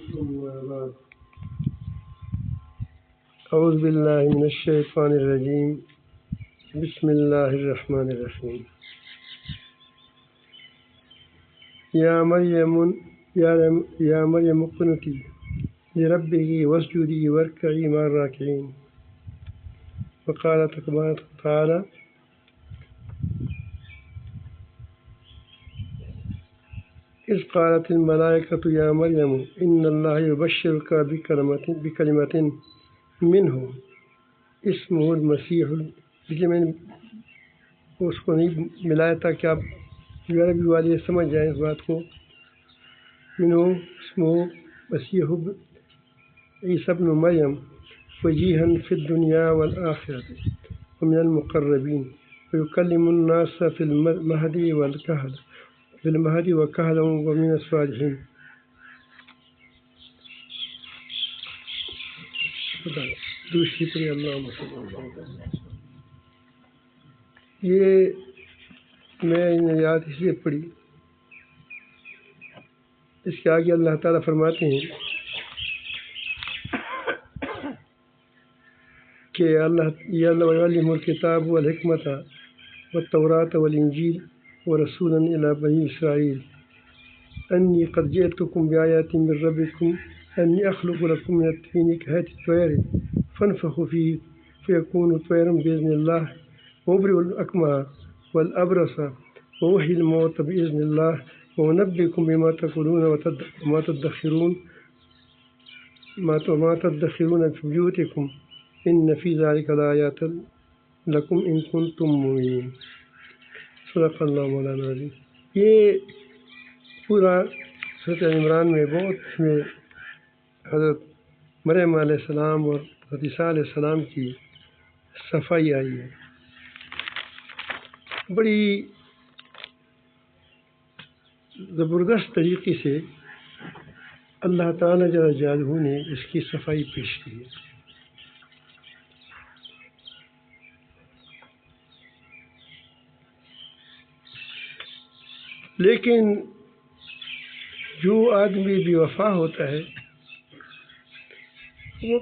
اعوذ باللہ من الشیطان الرجیم بسم اللہ الرحمن الرحیم یا مریم اقنتی لربک واسجدی وارکعی مع الراکعین وقال تبارک وتعالی اذ قالت الملائکۃ یا مریم ان اللہ یبشرک بکلمۃ منہ اسمہ المسیح لیکن میں نے اس کو نہیں ملایا تاکہ آپ عربی والے سمجھ جائیں اس بات کو. منہ اسمہ مسیح عیسی ابن مریم وجیہا فی الدنیا والآخرۃ ومن المقربین ویکلم الناس فی المہد وکہلا ومن الصالحین. دوسری پر اللہ یہ میں نے یاد اس لیے پڑھی، اس کے آگے اللہ تعالیٰ فرماتے ہیں کہ اللہ یعلم الکتاب والحکمۃ والتوراۃ والانجیل ورسولا الی بنی اسرائیل انی قد جئتکم بآیات من ربکم انی اخلق لکم من الطین کہیئۃ الطیر فانفخوا فیہ فیکون طیرا باذن اللہ وابرئ الاکمہ والابرص وأحيي الموتى بإذن الله وأنبئكم بما تأكلون وما تدخرون في بيوتكم إن في ذلك لآيات لكم إن كنتم مؤمنين. صدق اللہ مولانا العظیم. یہ پورا سورۃ عمران میں بہت میں حضرت مریم علیہ السلام اور حضرت عیسیٰ علیہ السلام کی صفائی آئی ہے. بڑی زبردست طریقے سے اللہ تعالیٰ جل جلالہ نے اس کی صفائی پیش کی ہے. لیکن جو آدمی بے وفا ہوتا ہے وہ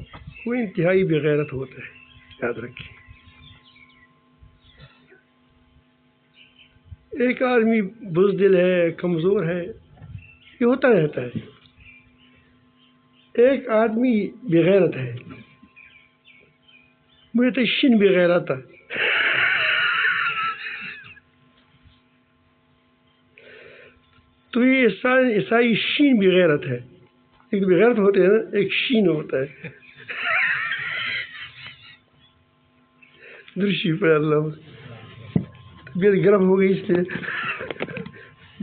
انتہائی بغیرت ہوتا ہے، یاد رکھیں. ایک آدمی بزدل ہے، کمزور ہے، یہ ہوتا رہتا ہے. ایک آدمی بغیرت ہے، مجھے تو شن بغیرت تھا. تو یہ عیسائی شین بغیرت ہے. ایک بغیرت ہوتے ہیں نا، ایک شین ہوتا ہے. درشی پر اللہ طبیعت گرم ہو گئی، اس لیے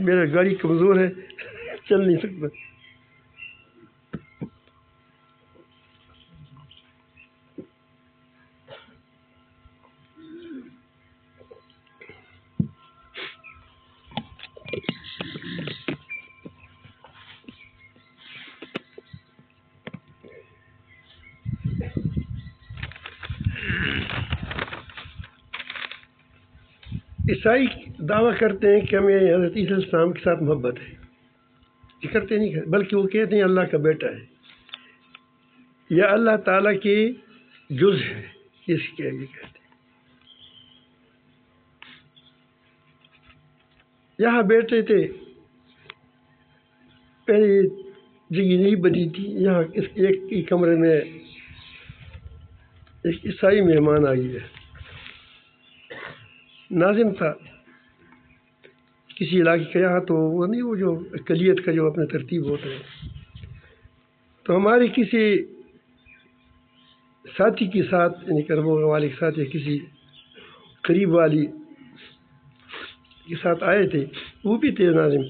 میرا گاڑی کمزور ہے، چل نہیں سکتا. عیسائی دعویٰ کرتے ہیں کہ ہمیں حضرت عیسیٰ علیہ السلام کے ساتھ محبت ہے. یہ کرتے نہیں، بلکہ وہ کہتے ہیں اللہ کا بیٹا ہے یا اللہ تعالیٰ کی جز ہے. اس کے یہ کہتے ہیں. یہاں بیٹھے تھے، پہلے جگہ نہیں بنی تھی. یہاں اس ایک ہی کمرے میں ایک عیسائی مہمان آ گیا. ناظم تھا کسی علاقے کا، یہاں تو وہ نہیں، وہ جو اقلیت کا جو اپنا ترتیب ہوتا ہے. تو ہمارے کسی ساتھی کے ساتھ، یعنی کربو والے کے ساتھ یا کسی قریب والی کے ساتھ آئے تھے، وہ بھی تھے ناظم،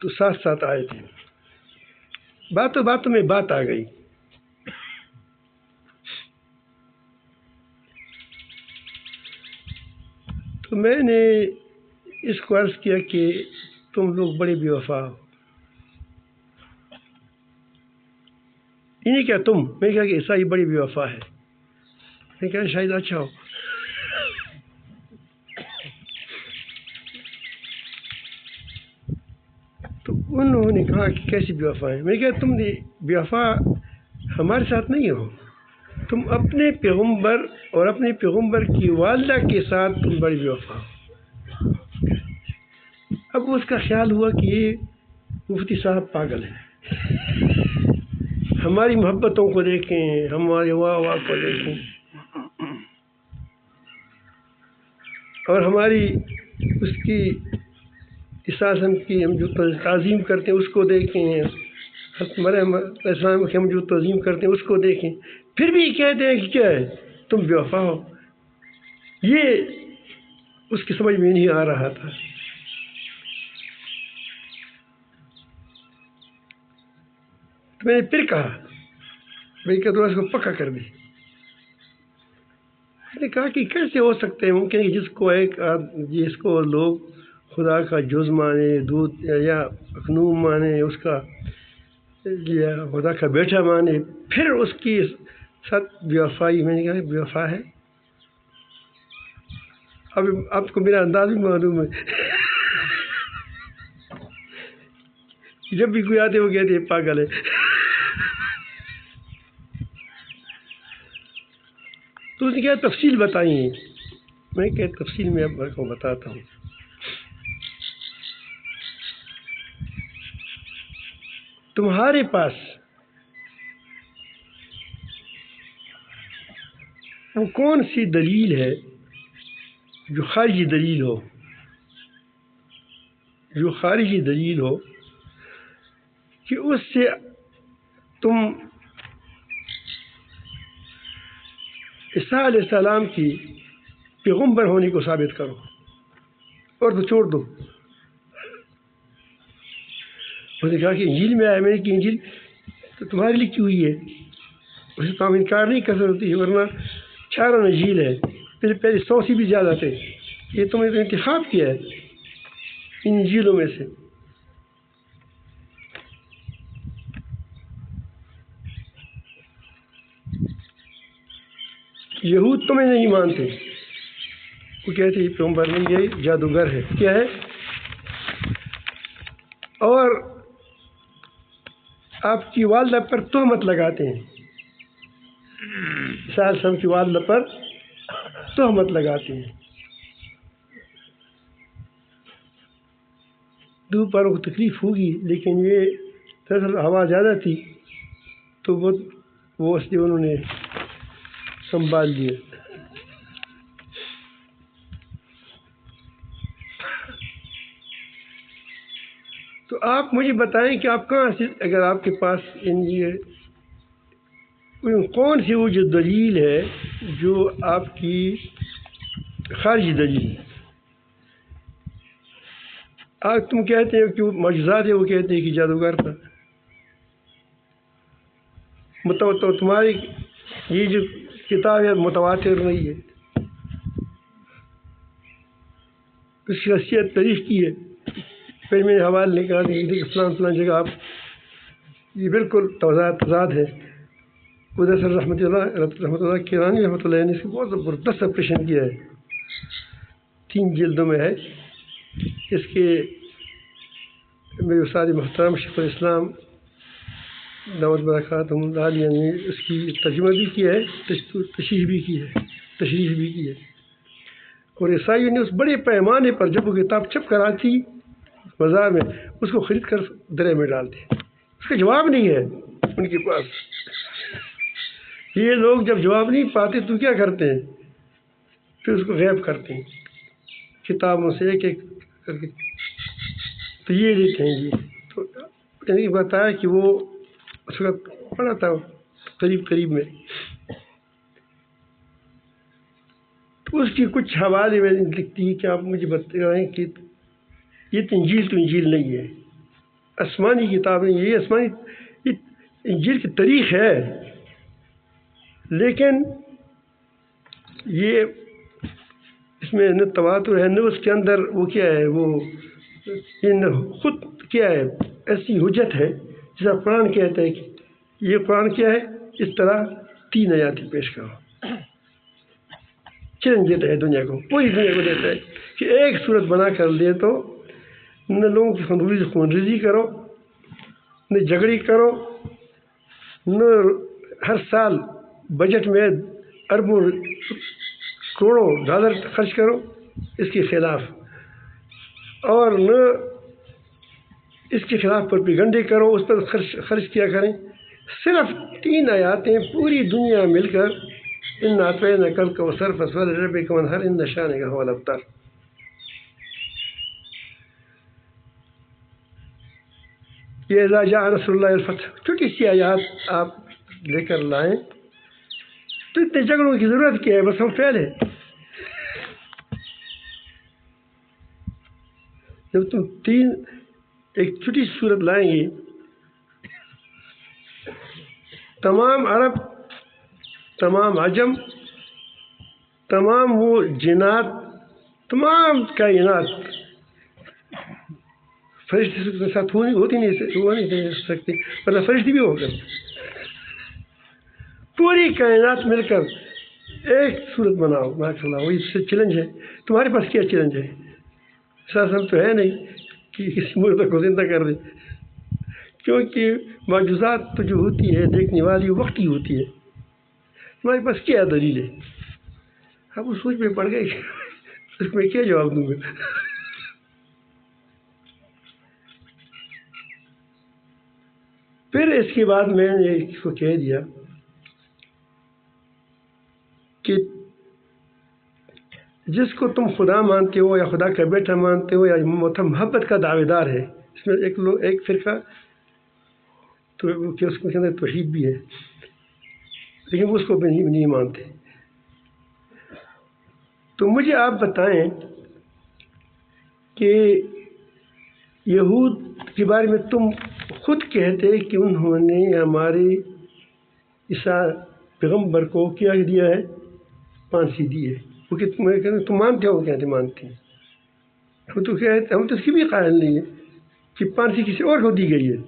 تو ساتھ ساتھ آئے تھے. باتوں باتوں میں بات آ گئی. تو میں نے اس کو عرض کیا کہ تم لوگ بڑے بے وفا ہو. نہیں کیا تم، میں کہا کہ عیسائی بڑی بے وفا ہے. میں کہا شاید اچھا ہو. تو ان انہوں نے کہا کہ کیسی بے وفا ہیں؟ میں نے کہا تم نے بے وفا ہمارے ساتھ نہیں ہو، تم اپنے پیغمبر اور اپنے پیغمبر کی والدہ کے ساتھ تم بڑی بے وفا ہو۔ اب اس کا خیال ہوا کہ یہ مفتی صاحب پاگل ہیں، ہماری محبتوں کو دیکھیں، ہمارے واہ واہ کو دیکھیں، اور ہماری اس کی اساسم کی ہم جو تعظیم کرتے ہیں اس کو دیکھیں، حضرت مریم علیہ السلام کی ہم جو تعظیم کرتے ہیں اس کو دیکھیں، پھر بھی کہتے ہیں کہ کیا ہے تم بے وفا ہو۔ یہ اس کی سمجھ میں نہیں آ رہا تھا۔ تو میں نے پھر کہا بھائی کہ اس کو پکا کر دی۔ میں نے کہا کہ کیسے ہو سکتے ہیں، ممکن ہے کہ جس کو لوگ خدا کا جز مانے، دودھ یا اکنوم مانے، اس کا یا خدا کا بیٹا مانے، پھر اس کی ساتھ بے وفائی۔ میں نے کہا بے وفا ہے؟ اب آپ کو میرا انداز بھی معلوم ہے، جب بھی کوئی آتے وہ کہتے ہیں پاگل ہے۔ تو اس نے کیا تفصیل بتائی ہے؟ میں کہ تفصیل میں اب کو بتاتا ہوں۔ تمہارے پاس وہ کون سی دلیل ہے جو خارجی دلیل ہو، جو خارجی دلیل ہو کہ اس سے تم عیسیٰ علیہ السلام کی پیغمبر ہونے کو ثابت کرو، اور تو چھوڑ دو۔ اس نے کہا کہ انجیل میں آیا، میں نے کہ انجیل تو تمہاری لکھی ہوئی ہے، اسے تو ہم انکار نہیں کر سکتے، ورنہ چاروں انجیل ہے، پہلے 100 سے بھی زیادہ تھے، یہ تم نے تو انتخاب کیا ہے ان انجیلوں میں سے۔ یہود تمہیں نہیں مانتے، وہ کہتے ہیں پیغمبر نہیں، یہ جادوگر ہے، کیا ہے، اور آپ کی والدہ پر تہمت لگاتے ہیں، عیسیٰ علیہ السلام کی والدہ پر تہمت لگاتے ہیں۔ دو پاروں کو تکلیف ہوگی، لیکن یہ دراصل ہوا زیادہ تھی تو وہ اس لیے انہوں نے سنبھال لیے۔ تو آپ مجھے بتائیں کہ آپ کہاں سے، اگر آپ کے پاس کون سی وہ جو دلیل ہے جو آپ کی خارجی دلیل ہے؟ آج تم کہتے ہیں کہ وہ معجزات ہے، وہ کہتے ہیں کہ جادوگر تھا، تو تمہاری یہ جو کتاب ہے متواتر نہیں ہے، اس کی حیثیت تعریف کی ہے۔ پھر میں نے حوالے نکالا کہ فلان فلان جگہ آپ یہ بالکل تضاد ہے۔ ادھر سر رحمۃ اللہ کیرانی رحمۃ اللہ نے اس کو بہت زبردست آپریشن کیا ہے، 3 جلدوں میں ہے۔ اس کے میرے استاد محترم شیخ الاسلام دعوت برکاتہم عالیہ نے اس کی ترجمہ بھی کیا ہے، تشریح بھی کی ہے، اور عیسائیوں نے اس بڑے پیمانے پر جب وہ کتاب چھپ کر آتی بازار میں اس کو خرید کر درے میں ڈالتے، اس کا جواب نہیں ہے ان کے پاس۔ یہ لوگ جب جواب نہیں پاتے تو کیا کرتے ہیں، پھر اس کو غائب کرتے ہیں کتابوں سے ایک ایک کر کے، تو یہ لیتے ہیں جی۔ تو یعنی بتایا کہ وہ اس وقت پڑھا تھا قریب میں، تو اس کی کچھ حوالے میں لکھتی ہے کہ آپ مجھے بتائیں کہ یہ انجیل نہیں ہے، آسمانی کتاب نہیں ہے، یہ آسمانی انجیل کی تاریخ ہے، لیکن یہ اس میں نہ تواتر ہے، نہ اس کے اندر وہ کیا ہے، وہ خود کیا ہے ایسی حجت ہے جیسا قرآن کہتا ہے کہ یہ قرآن کیا ہے، اس طرح 3 آیاتیں پیش کرو، چیلنج دیتا ہے دنیا کو، پوری دنیا کو دیتا ہے کہ ایک صورت بنا کر دے تو نہ لوگوں کی خون ریزی کرو، نہ جھگڑی کرو، نہ ہر سال بجٹ میں اربوں کروڑوں ڈالر خرچ کرو اس کے خلاف، اور نہ اس کے خلاف پروپیگنڈے کرو، اس پر خرچ کیا کریں۔ صرف 3 آیاتیں پوری دنیا مل کر ان اعطیناک الکوثر فصلی لربک وانحر ان شانک هو الابتر۔ یہ اذا جاء نصر اللہ الفتح، چھوٹی سی آیات آپ لے کر لائیں تو اتنے جھگڑوں کی ضرورت کیا ہے؟ بس ہم فیل ہیں۔ جب تم ایک چھوٹی سی صورت لائیں گے، تمام عرب، تمام عجم، تمام وہ جنات، تمام کائنات فرشتے کے ساتھ ہوتی نہیں سکتی، ورنہ فرشتے بھی ہو کر پوری کائنات مل کر ایک صورت بناؤ، ماشاء اللہ، وہی سے چیلنج ہے۔ تمہارے پاس کیا چیلنج ہے؟ سر تو ہے نہیں کہ کسی مردہ کو زندہ کر دے، کیونکہ معجزات تو جو ہوتی ہے دیکھنے والی وقتی ہوتی ہے۔ تمہارے پاس کیا دلیل ہے؟ اب وہ سوچ میں پڑ گئے، اس میں کیا جواب دوں گا؟ پھر اس کے بعد میں نے اس کو کہہ دیا کہ جس کو تم خدا مانتے ہو یا خدا کا بیٹا مانتے ہو یا محبت کا دعوے دار ہے، اس میں ایک فرقہ تو کہ اس کے اندر توحید بھی ہے، لیکن وہ اس کو نہیں مانتے۔ تو مجھے آپ بتائیں کہ یہود کے بارے میں تم خود کہتے کہ انہوں نے ہمارے عیسیٰ پیغمبر کو کیا دیا ہے؟ پھانسی دی ہے۔ وہ کہ تم مانتے ہو؟ کہتے مانتے ہیں۔ ہم تو اس کی بھی قائل نہیں ہے کہ پھانسی کسی اور کو دی گئی ہے۔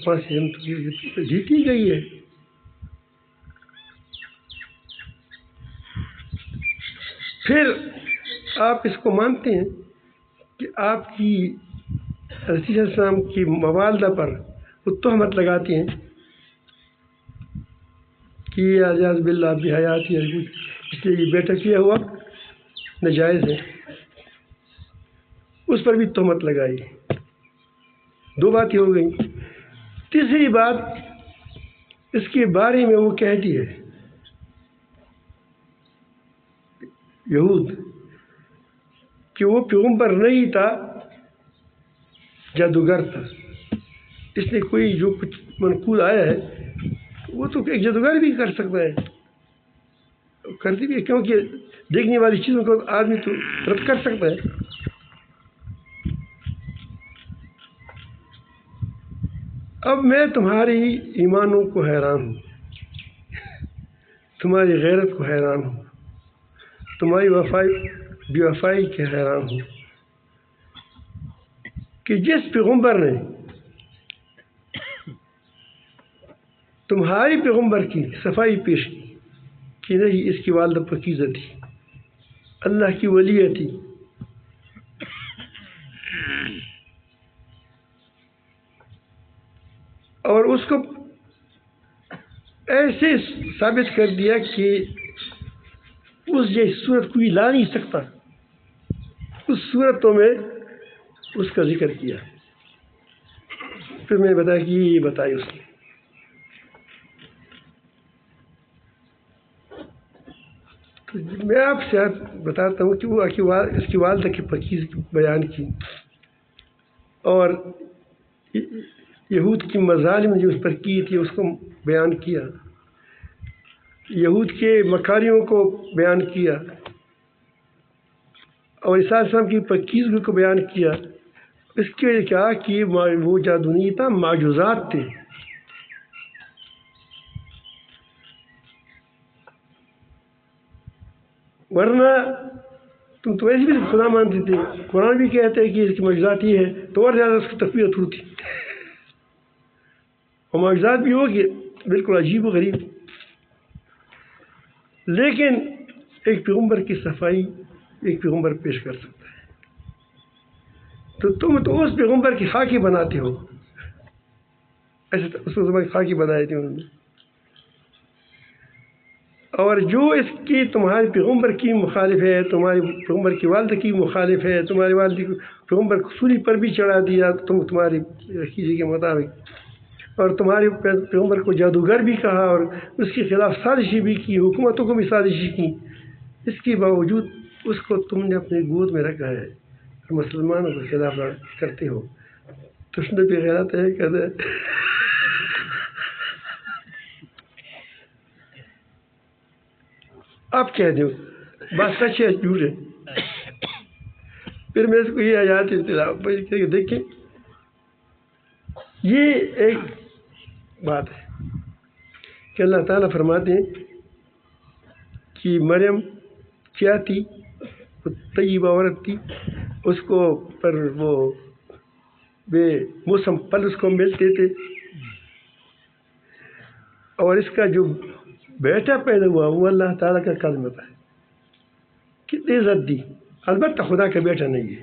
پھانسی ہم تو جیتی گئی ہے۔ پھر آپ اس کو مانتے ہیں کہ آپ کی رسول صلی اللہ علیہ وسلم کی والدہ پر وہ تہمت لگاتی ہیں کہ یہ اعجاز باللہ بحیاتی ہے، اس لیے یہ بیٹا کیا ہوا ناجائز ہے، اس پر بھی تہمت لگائی۔ 2 باتیں ہو گئیں۔ تیسری بات، اس کے بارے میں وہ کہتی ہے یہود کہ وہ پیغمبر نہیں تھا، جادوگر تھا، اس نے کوئی جو کچھ منقول آیا ہے وہ تو ایک جادوگر بھی کر سکتا ہے، کرتی بھی ہے، کیونکہ دیکھنے والی چیزوں کو آدمی تو رد کر سکتا ہے۔ اب میں تمہاری ایمانوں کو حیران ہوں، تمہاری غیرت کو حیران ہوں، تمہاری بے وفائی کے حیران ہوں کہ جس پیغمبر نے تمہاری پیغمبر کی صفائی پیش کی کہ نہیں اس کی والدہ پاکیزہ تھی، اللہ کی ولیہ تھی، اور اس کو ایسے ثابت کر دیا کہ اس جیسی صورت کوئی لا نہیں سکتا، اس صورتوں میں اس کا ذکر کیا۔ پھر میں نے بتایا کہ یہ بتائی اس نے۔ تو میں آپ سے بتاتا ہوں کہ وہ اس کی والدہ کی پاکیزگی بیان کی، اور یہود کی مظالم جو اس پر کی تھی اس کو بیان کیا، یہود کے مکاریوں کو بیان کیا، اور عیسیٰ علیہ السلام کی پاکیزگی کو بیان کیا۔ اس کے لیے کیا کہ وہ جادو نہیں تھا، معجزات تھے۔ ورنہ تم تو ایسے بھی خدا مانتے تھے، قرآن بھی کہتے ہیں کہ اس کی معجزات یہ ہے، تو اور زیادہ اس کی تقویت ہوتی، اور معجزات بھی ہوگی بالکل عجیب و غریب۔ لیکن ایک پیغمبر کی صفائی ایک پیغمبر پیش کر سکتا ہے۔ تو تم تو اس پیغمبر کی خاکی بناتے ہو. ایسے اس کو تمہاری خاکی بنائی تھی انہوں نے. اور جو اس کی تمہارے پیغمبر کی مخالف ہے، تمہارے پیغمبر کی والد کی مخالف ہے، تمہارے والد کی پیغمبر کو سولی پر بھی چڑھا دیا تمہاری عقیدے کے مطابق، اور تمہارے پیغمبر کو جادوگر بھی کہا، اور اس کے خلاف سازشی بھی کی، حکومتوں کو بھی سازشی کی. اس کے باوجود اس کو تم نے اپنے گود میں رکھا ہے اور مسلمانوں کے خلاف کرتے ہو. تشنے پہ غیرت ہے کہتے ہیں. آپ کہہ دو بات سچ ہے جھوٹ ہے. پھر میں اس کو یہ آیات دیکھیں، یہ ایک بات ہے کہ اللہ تعالیٰ فرماتے ہیں کہ مریم کیا تھی، وہ طیبہ عورت تھی، اس کو پر وہ بے موسم پھل اس کو ملتے تھے، اور اس کا جو بیٹا پیدا ہوا وہ اللہ تعالیٰ کا کلمہ تھا. کتنی عزت دی، البتہ خدا کا بیٹا نہیں ہے.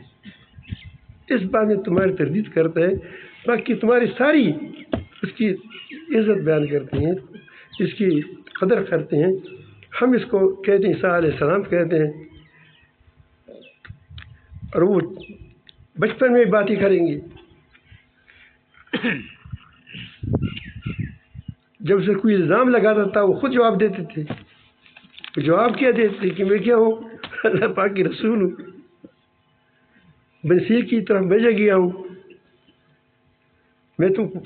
اس بات میں تمہاری تردید کرتا ہے، باقی تمہاری ساری اس کی عزت بیان کرتے ہیں، اس کی قدر کرتے ہیں. ہم اس کو کہتے ہیں عیسیٰ علیہ السلام کہتے ہیں، اور وہ بچپن میں باتیں کریں گے. جب سے کوئی الزام لگاتا تھا وہ خود جواب دیتے تھے. جواب کیا دیتے تھے کہ میں کیا ہوں، اللہ پاک کی رسول ہوں، بنصیر کی طرف بھیجا گیا ہوں. میں تم کو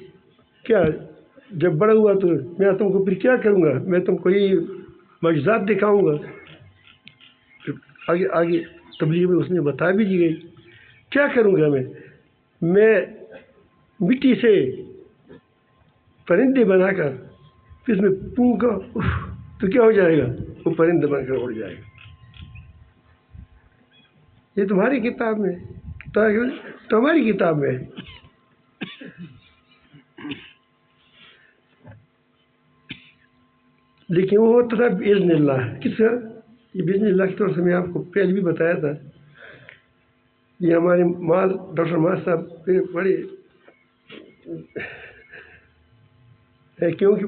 کیا، جب بڑا ہوا تو میں تم کو پھر کیا کروں گا، میں تم کو یہ معجزات دکھاؤں گا. آگے آگے تبلیغ میں اس نے بتا بھی دی گئی کیا کروں گا. میں مٹی سے پرندے بنا کر پھر اس میں پونکا تو کیا ہو جائے گا، وہ پرندے بن کر اڑ جائے گا. یہ تمہاری کتاب میں، تو ہماری کتاب میں ہے. لیکن وہ ہوتا تھا بإذن اللہ. کس طرح؟ یہ بإذن اللہ کی طور سے میں آپ کو پہلے بھی بتایا تھا. یہ ہمارے ڈاکٹر ماز صاحب بڑے کیونکہ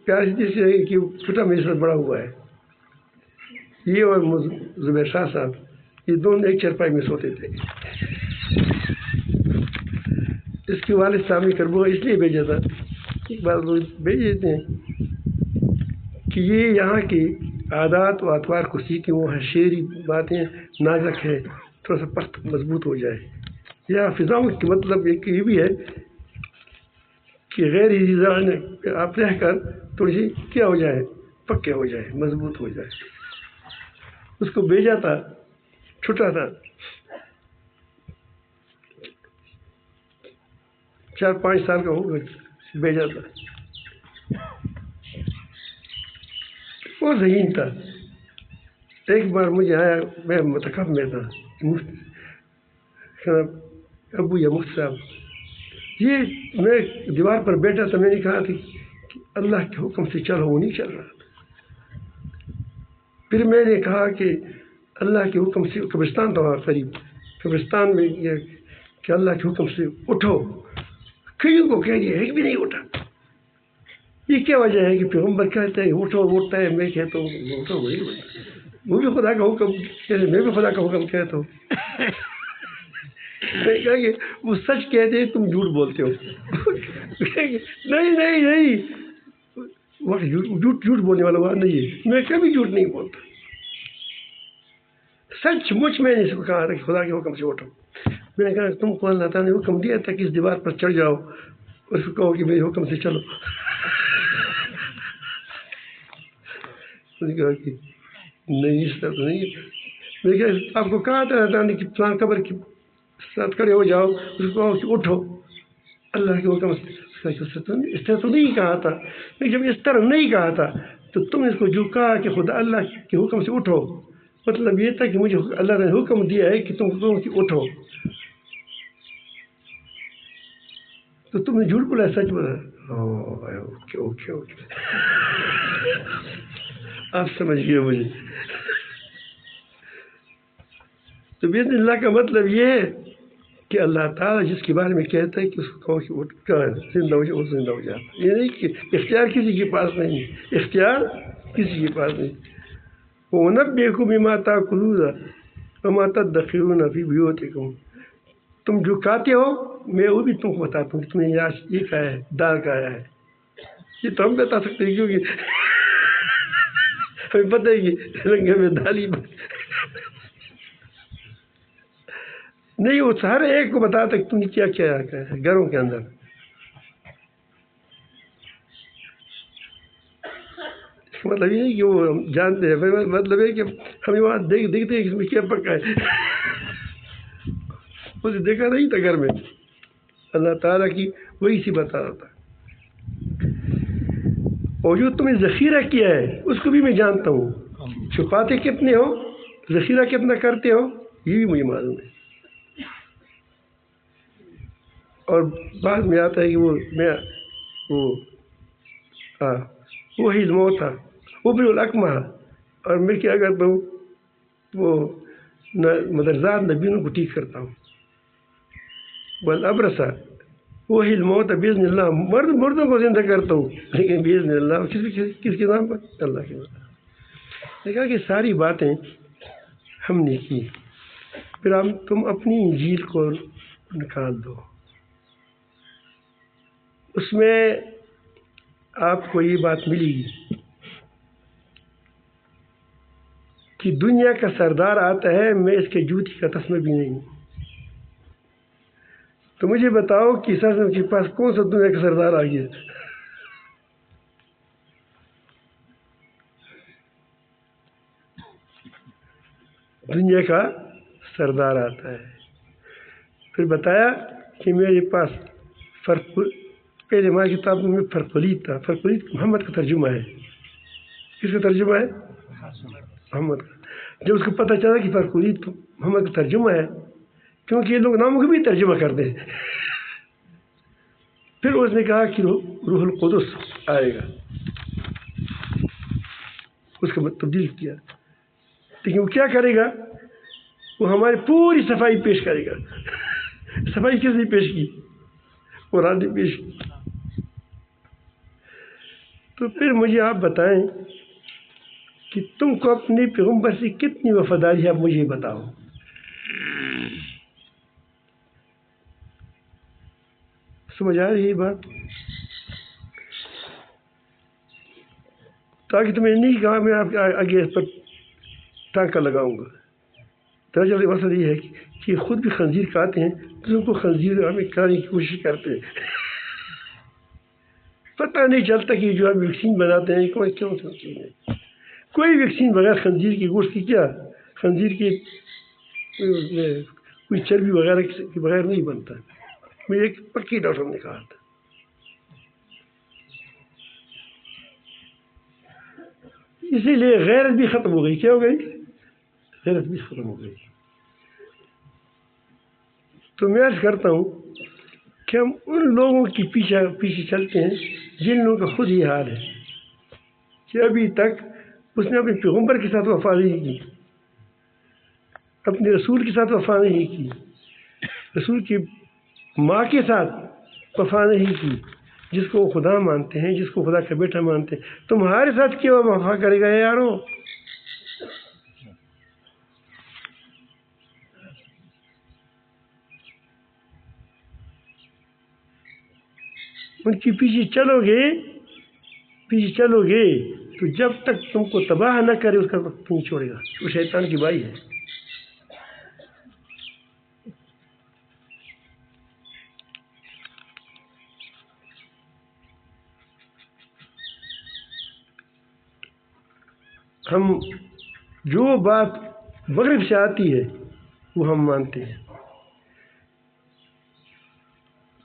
پیار سے ہے کہ چھوٹا میرے ساتھ بڑا ہوا ہے. یہ اور زبیر شاہ صاحب یہ دونوں ایک چرپائی میں سوتے تھے. اس کے والد صاحب نے کربوگا اس لیے بھیجا تھا، ایک بار وہ بھیج دیتے ہیں کہ یہ یہاں کی عادات و اطوار کو سیکھیں. وہ شعری باتیں نازک ہے، تھوڑا سا پخت مضبوط ہو جائے. یا فضاؤں کی مطلب ایک یہ بھی ہے کہ غیر ہی آپ رہ کر تھوڑی سی کیا ہو جائے، پکے ہو جائے، مضبوط ہو جائے. اس کو بھیجا تھا، چھوٹا تھا، 4-5 سال کا ہوگا، بھیجا تھا. وہ ذہین تھا. ایک بار مجھے آیا، میں متکف میں تھا، ابو یا مفتی صاحب، یہ میں دیوار پر بیٹھا تھا. میں نے کہا کہ اللہ کے حکم سے چلو، وہ نہیں چل رہا تھا. پھر میں نے کہا کہ اللہ کے حکم سے، قبرستان تھا وہاں قریب، قبرستان میں کہ اللہ کے حکم سے اٹھو. کئیوں کو کہہ دیا، ایک بھی نہیں اٹھا. یہ کیا وجہ ہے کہ پیغمبر کہتے ہیں اٹھو، اٹھتا ہے، میں کہتا ہوں اٹھو، وہی وہ بھی خدا کا حکم کہتے، میں بھی خدا کا حکم کہتا ہوں. میں کہا کہ وہ سچ کہتے ہیں، تم جھوٹ بولتے ہو. نہیں نہیں نہیں، وہ جھوٹ بولنے والا وہاں نہیں ہے. میں کبھی جھوٹ نہیں بولتا، سچ مچ میں نے اس کو کہا تھا کہ خدا کے حکم سے اٹھو. میں نے کہا تم کو اللہ تعالیٰ نے حکم دیا تھا کہ اس دیوار پر چڑھ جاؤ، اس کو کہو کہ میرے حکم سے چلو. کہا کہ نہیں، اس طرح تو نہیں. میں نے کہا آپ کو کہا تھا اللہ تعالیٰ نے کہ فلاں قبر کے ساتھ کھڑے ہو جاؤ، اس کو کہو کہ اٹھو اللہ کے حکم سے. اس طرح تو نہیں کہا تھا. لیکن جب اس طرح نہیں کہا تھا تو تم اس کو جو کہا کہ خدا اللہ کے حکم سے اٹھو، مطلب یہ تھا کہ مجھے اللہ نے حکم دیا ہے کہ تم کہو کہ اٹھو، تو تم نے جھوٹ بولا، سچ بولا. اوکے اوکے اوکے، آپ سمجھ گئے مجھے. تو باذن اللہ کا مطلب یہ ہے کہ اللہ تعالیٰ جس کے بارے میں کہتا ہے کہ اس کو زندہ ہو جائے وہ زندہ ہو جاتا ہے. یہ نہیں کہ اختیار کسی کے پاس نہیں ہے، اختیار کسی کے پاس نہیں. وَأُنَبِّئُكُم بِمَا تَأْكُلُونَ وَمَا تَدَّخِرُونَ فِي بُيُوتِكُم. تم جو کھاتے ہو میں وہ بھی تم کو بتاتا ہوں کہ تم نے یہ کھایا ہے، دال کھایا ہے. یہ تو ہم بتا سکتے ہیں کیونکہ ہمیں پتہ ہے کہ رنگے میں دال ہی نہیں، وہ ہر ایک کو بتاتا کہ تم نے کیا کیا ہے گھروں کے اندر. اس کا مطلب یہ نہیں کہ وہ ہم جانتے ہیں، مطلب ہے کہ ہمیں وہاں دیکھتے ہیں کہ اس میں کیا پکا ہے. اسے دیکھا نہیں تھا گھر میں. اللہ تعالیٰ کی وہی سی بتا رہا تھا. اور جو تم نے ذخیرہ کیا ہے اس کو بھی میں جانتا ہوں. چھپاتے کتنے ہو، ذخیرہ کتنا کرتے ہو، یہ بھی مجھے معلوم ہے. اور بعد میں آتا ہے کہ وہی الموت تھا وہ بھی الاکمہ. اور میں کیا کرتا ہوں، وہ مدرزات نبیوں کو ٹھیک کرتا ہوں. والابرص وہی الموت باذن اللہ، مردوں کو زندہ کرتا ہوں لیکن باذن اللہ. کس کے نام پر؟ اللہ کے نام. دیکھا کہ ساری باتیں ہم نے کی. پھر تم اپنی انجیل کو نکال دو، اس میں آپ کو یہ بات ملے گی کہ دنیا کا سردار آتا ہے، میں اس کے جوتی کا تسمہ بھی نہیں. تو مجھے بتاؤ کہ سر کے پاس کون سا دنیا کا سردار آ گیا؟ دنیا کا سردار آتا ہے. پھر بتایا کہ میرے پاس پہلے ہماری کتاب میں فرقلید تھا. فرقلید محمد کا ترجمہ ہے. کس کا ترجمہ ہے؟ محمد کا. جب اس کو پتہ چلا کہ فرقلید محمد کا ترجمہ ہے، کیونکہ یہ لوگ ناموں کو بھی ترجمہ کرتے ہیں، پھر اس نے کہا کہ روح القدس آئے گا، اس کو تبدیل کیا. لیکن وہ کیا کرے گا؟ وہ ہماری پوری صفائی پیش کرے گا. صفائی کس نے پیش کی؟ قرآن نے پیش کی. تو پھر مجھے آپ بتائیں کہ تم کو اپنے پیغمبر سے کتنی وفاداری ہے، آپ مجھے بتاؤ. سمجھ آ رہی ہے بات؟ تاکہ تمہیں نہیں کہا میں آپ کے آگے اس پر ٹانکا لگاؤں گا. دراصل مسئلہ یہ ہے کہ خود بھی خنزیر کھاتے ہیں، تو ان کو خنزیر ہمیں کھانے کی کوشش کرتے ہیں. پتہ نہیں چلتا کہ جو ہم ویکسین بناتے ہیں کیوں چیز ہے. کوئی ویکسین بغیر خنزیر کی گوشت کی کیا، خنزیر کی کوئی چربی وغیرہ کے بغیر نہیں بنتا. مجھے ایک پکی ڈاکٹر نے کہا تھا. اسی لیے غیرت بھی ختم ہو گئی. کیا ہو گئی؟ غیرت بھی ختم ہو گئی. تو میں عرض کرتا ہوں کہ ہم ان لوگوں کی پیچھے چلتے ہیں جن لوگوں کا خود ہی حال ہے کہ ابھی تک اس نے اپنے پیغمبر کے ساتھ وفا نہیں کی، اپنے رسول کے ساتھ وفا نہیں کی، رسول کی ماں کے ساتھ وفا نہیں کی، جس کو وہ خدا مانتے ہیں، جس کو خدا کا بیٹا مانتے ہیں. تمہارے ساتھ کیا وفا کرے گا یارو؟ ان کے پیچھے چلو گے تو جب تک تم کو تباہ نہ کرے اس کا وقت نہیں چھوڑے گا. وہ شیطان کی بائی ہے. ہم جو بات مغرب سے آتی ہے وہ ہم مانتے ہیں.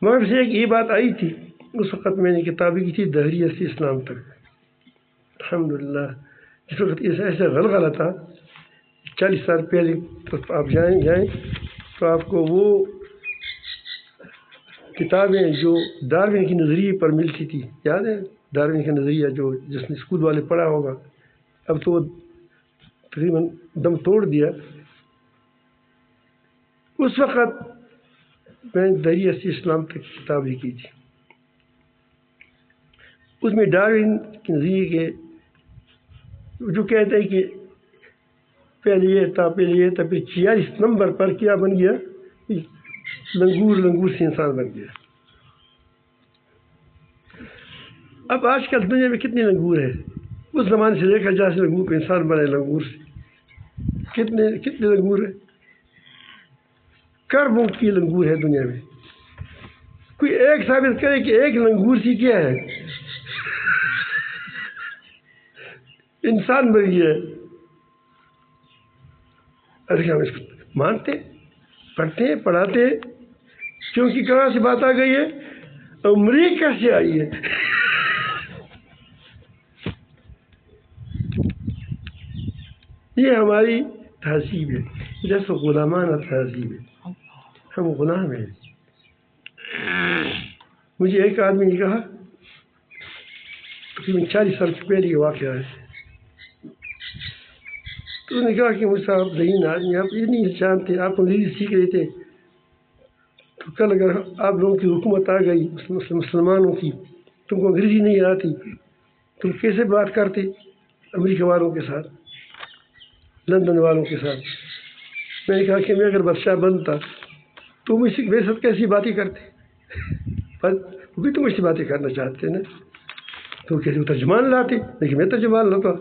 مغرب سے ایک یہ بات آئی تھی، اس وقت میں نے کتابیں کی تھی دہریہ سے اسلام تک. الحمدللہ جس وقت ایسا غلغلہ تھا 40 سال پہلے، تو آپ جائیں تو آپ کو وہ کتابیں جو ڈاروین کے نظریے پر ملتی تھی، یاد ہے ڈاروین کا نظریہ جو جس نے اسکول والے پڑھا ہوگا، اب تو وہ تقریباً دم توڑ دیا. اس وقت میں نے دہی اسلام تک کی کتاب لکھی تھی. اس میں ڈاروین کے نظریے کے جو کہتے ہیں کہ پہلے یہ تھا پھر 46 نمبر پر کیا بن گیا؟ لنگور سے انسان بن گیا. اب آج کل دنیا میں کتنے لنگور ہیں؟ اس زمانے سے لے کر جہاں سے لنگور پہ انسان بنے لنگور سے کتنے لنگور ہیں؟ کربوں کی لنگور ہے دنیا میں. کوئی ایک ثابت کرے کہ ایک لنگور سی کیا ہے؟ انسان بن گیا ہے. ہم اس کو مانتے پڑھتے ہیں پڑھاتے ہیں، کیونکہ کہاں سے بات آ گئی ہے؟ امریکہ سے آئی ہے. یہ ہماری تہذیب ہے، جیسے غلامانہ تہذیب ہے. ہم غلام ہیں. مجھے ایک آدمی نے کہا، تقریباً 40 سال پہلے کا واقعہ ہے، تو انہوں نے کہا کہ مجھ سے آپ ذہین آدمی، آپ یہ نہیں جانتے، آپ انگریزی سیکھ رہے تھے، تو کل اگر آپ لوگوں کی حکومت آ گئی مسلمانوں کی، تم کو انگریزی نہیں آتی، تم کیسے بات کرتے امریکہ والوں کے ساتھ، لندن والوں کے ساتھ؟ میں نے کہا کہ میں اگر بادشاہ بنتا تو میرے ساتھ کیسی باتیں کرتے؟ وہ بھی تو مجھ سے باتیں کرنا چاہتے نا، تو کیسے وہ ترجمان لاتے، لیکن میں ترجمان لاتا.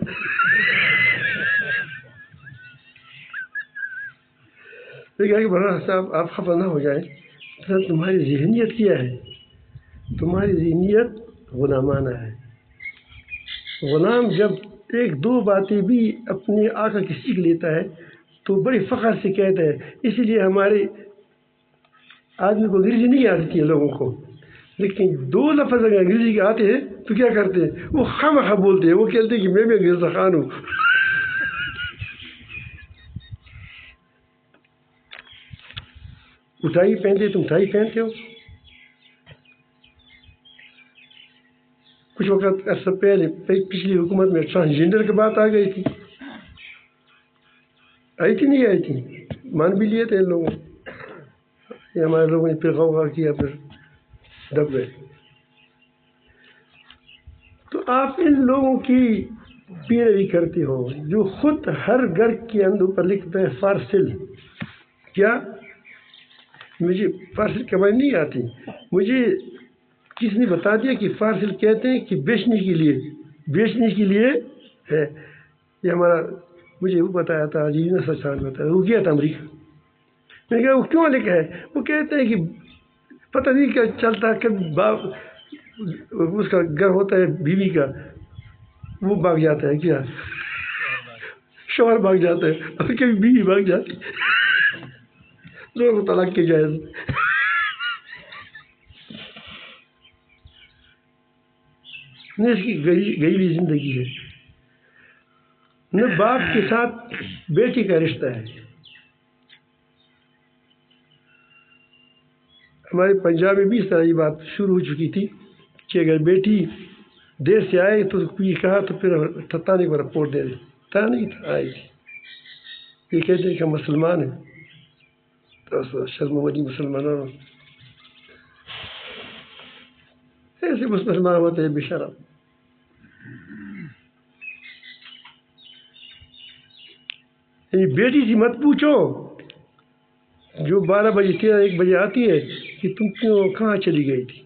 میں کہا کہ بڑا صاحب آپ خفا نہ ہو جائیں، تمہاری ذہنیت کیا ہے؟ تمہاری ذہنیت غلامانہ ہے. غلام جب ایک دو باتیں بھی اپنے آقا کی سیکھ لیتا ہے تو بڑے فخر سے کہتا ہے. اسی لیے ہمارے آدمی کو انگریزی نہیں آتی تھی لوگوں کو، لیکن 2 لفظ اگر انگریزی کے آتے ہیں تو کیا کرتے ہیں؟ وہ خواہ بولتے ہیں، وہ کہتے ہیں کہ میں بھی انگریز خان ہوں. ٹائی پہنتے، تم ٹائی پہنتے ہو. کچھ وقت عرصہ پہلے پچھلی حکومت میں ٹرانسجینڈر کی بات آ گئی تھی، آئی تھی نہیں آئی تھی؟ مان بھی لیے تھے ان لوگوں، یہ ہمارے لوگوں نے پھر غوغا کیا، پھر دب گئے. تو آپ ان لوگوں کی پیروی کرتے ہو جو خود ہر گھر کے اندر پر لکھتے ہیں فارسل. کیا؟ مجھے فارسل کے معنی نہیں آتی. مجھے کس نے بتا دیا کہ فارسل کہتے ہیں کہ بیچنے کے لیے ہے. یہ ہمارا مجھے وہ بتایا تھا، جی سچان بتایا، وہ گیا تھا امریکہ. میں نے کہا وہ کیوں لکھا ہے؟ وہ کہتے ہیں کہ پتہ نہیں کیا چلتا ہے، کبھی باپ اس کا گھر ہوتا ہے بیوی کا، وہ بھاگ جاتا ہے، کیا شوہر بھاگ جاتا ہے، اور کبھی بیوی بھاگ جاتی ہے، دونوں طلاق کے جائز. نہ اس کی گئی زندگی ہے، نہ باپ کے ساتھ بیٹی کا رشتہ ہے. ہمارے پنجاب میں بھی اس طرح یہ بات شروع ہو چکی تھی کہ اگر بیٹی دیر سے آئے تو کوئی کہا تو پھر تانے کو رپورٹ دے دے. تانے کی آئی تھی، یہ کہتے ہیں کہ مسلمان ہیں تو شرم ولی مسلمانوں ایسے مسلمان ہوتے ہیں بے شرم. بیٹی سے مت پوچھو جو 12 بجے 1 بجے آتی ہے کہ تم کہاں چلی گئی تھی.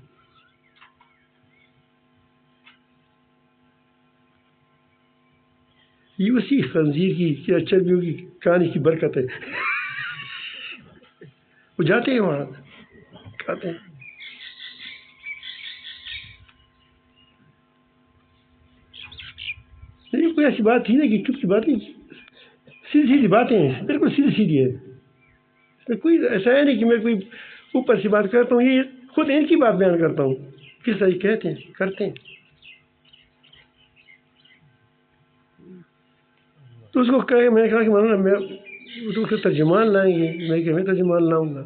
یہ اسی خنزیر کی یا چربیوں کی کہانی کی برکت ہے. وہ جاتے ہیں وہاں کھاتے ہیں. نہیں کوئی ایسی بات تھی نا کہ چپ کی باتیں، سیدھی باتیں ہیں، بالکل سیدھی ہے. کوئی ایسا ہے نہیں کہ میں کوئی اوپر سے بات کرتا ہوں، یہ خود ان کی بات بیان کرتا ہوں، کس طرح کہتے ہیں کرتے ہیں. تو اس کو میں نے کہا کہ مولانا میں اس کے ترجمان لائیں گے. میں ترجمان لاؤں گا.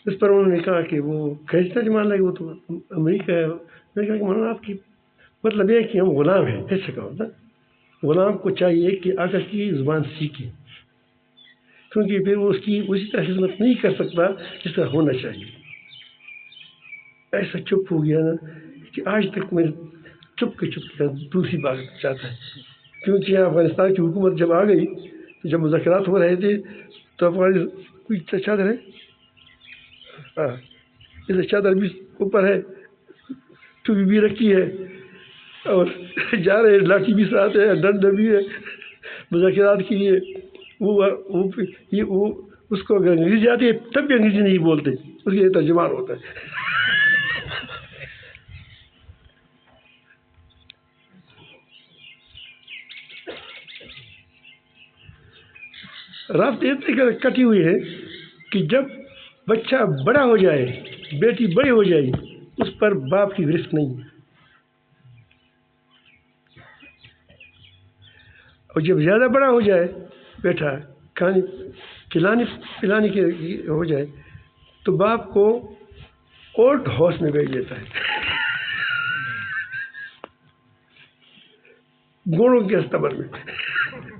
اس پر انہوں نے کہا کہ وہ کیسے ترجمان لائیں گے، وہ تو امریکہ ہے. میں نے کہا کہ مولانا آپ کی مطلب یہ ہے کہ ہم غلام ہیں، ایسے کہا ہوتا. غلام کو چاہیے کہ آقا کی زبان سیکھے. کیونکہ پھر وہ اس کی اسی طرح خدمت نہیں کر سکتا جس طرح ہونا چاہیے. ایسا چپ ہو گیا نا کہ آج تک میں چپ کے دوسری بات چاہتا ہے. کیونکہ افغانستان کی حکومت جب آ گئی تو جب مذاکرات ہو رہے تھے تو کوئی چادر ہے، ہاں جیسے چادر بھی اوپر ہے، ٹوپی بھی رکھی ہے اور جا رہے لاٹھی بھی ساتھ ہے، ڈنڈ بھی ہے مذاکرات کے لیے. وہ اس کو اگر انگریزی آتی ہے تب بھی انگریزی نہیں بولتے، اس کے ترجمان ہوتا ہے. رابطے اتنے کٹی ہوئی ہے کہ جب بچہ بڑا ہو جائے، بیٹی بڑی ہو جائے، اس پر باپ کی گرفت نہیں ہے. اور جب زیادہ بڑا ہو جائے بیٹا، کھلانے پلانے کے ہو جائے تو باپ کو اولڈ ہاؤس میں بھیج دیتا ہے، گھوڑوں کے استبل میں،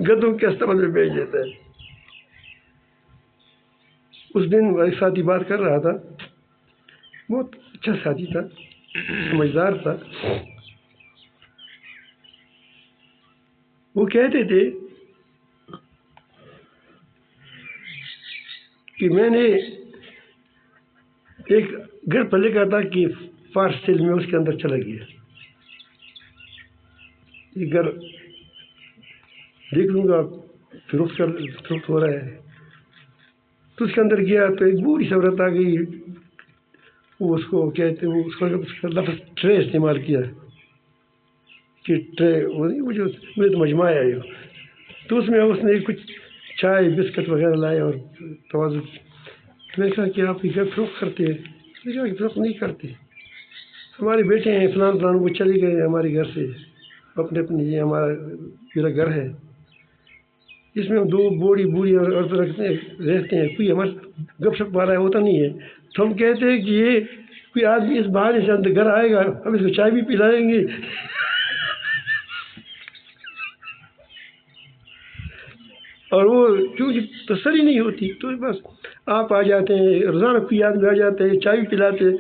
گدھوں کے استبل میں بھیج دیتا ہے. اس دن ایک ساتھی بات کر رہا تھا، بہت اچھا ساتھی تھا، سمجھدار تھا. وہ کہتے تھے کہ میں نے ایک گھر پر لکھا تھا کہ فار سیل میں، اس کے اندر چلا گیا. یہ گھر دیکھ لوں گا فروخت ہو رہا ہے. تو اس کے اندر گیا تو ایک بوڑھی سی عورت آ گئی. وہ اس کو کہتے وہ اس کا لفظ ٹرے استعمال کیا کہ ٹرے وہ جو مجھے تو مجمع آیا. تو اس میں اس نے کچھ چائے بسکٹ وغیرہ لائے اور توازو کی. میں نے کہا کہ آپ یہ گھر فروخت کرتے ہیں؟ اس نے کہا کہ فروخت نہیں کرتے، ہمارے بیٹے ہیں فلان فلان وہ چلے گئے ہمارے گھر سے اپنے یہ میرا گھر ہے، اس میں ہم دو بوڑھی عورتیں رہتے ہیں، کوئی ہمارے گپ شپ والا ہوتا نہیں ہے. تو ہم کہتے ہیں کہ یہ کوئی آدمی اس بہانے سے اندر گھر آئے گا، ہم اس کو چائے بھی پلائیں گے. اور وہ کیونکہ تسلی نہیں ہوتی تو بس آپ آ جاتے ہیں، روزانہ کوئی آدمی آ جاتے ہیں، چائے بھی پلاتے ہیں،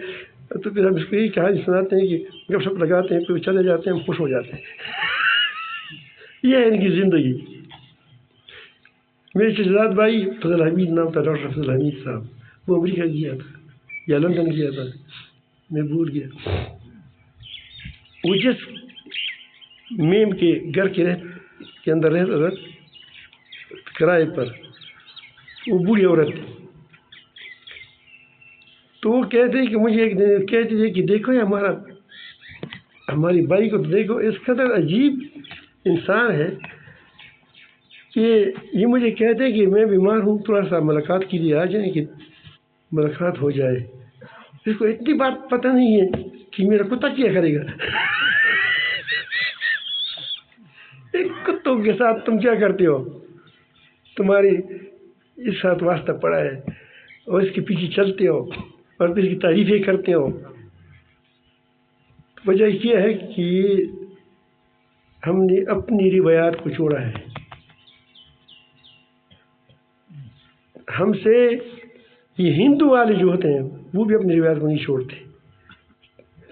تو پھر ہم اس کو یہی کہانی سناتے ہیں کہ گپ شپ لگاتے ہیں، پھر چلے جاتے ہیں، ہم خوش ہو جاتے ہیں. یہ ہے ان کی زندگی. میرے شہزاد بھائی فضل حمید نام تھا، ڈاکٹر فضل حمید صاحب، وہ امریکہ گیا تھا یا لندن گیا تھا، میں بھول گیا. وہ جس میم کے گھر کے اندر رہتا تھا کرائے پر، وہ بوڑھی عورت تھی. تو وہ کہتے کہ مجھے ایک دن کہتے تھے کہ دیکھو یہ ہماری بائی کو دیکھو، اس قدر عجیب انسان ہے کہ یہ مجھے کہتے کہ میں بیمار ہوں، تھوڑا سا ملاقات کے لیے آ جائیں کہ ملاقات ہو جائے. اس کو اتنی بات پتہ نہیں ہے کہ میرا کتا کیا کرے گا. ایک کتوں کے ساتھ تم کیا کرتے ہو؟ تمہاری اس ساتھ واسطہ پڑا ہے اور اس کے پیچھے چلتے ہو اور پھر اس کی تعریفیں کرتے ہو. وجہ یہ ہے کہ ہم نے اپنی روایات کو چھوڑا ہے. ہم سے یہ ہندو والے جو ہوتے ہیں وہ بھی اپنی روایات کو نہیں چھوڑتے.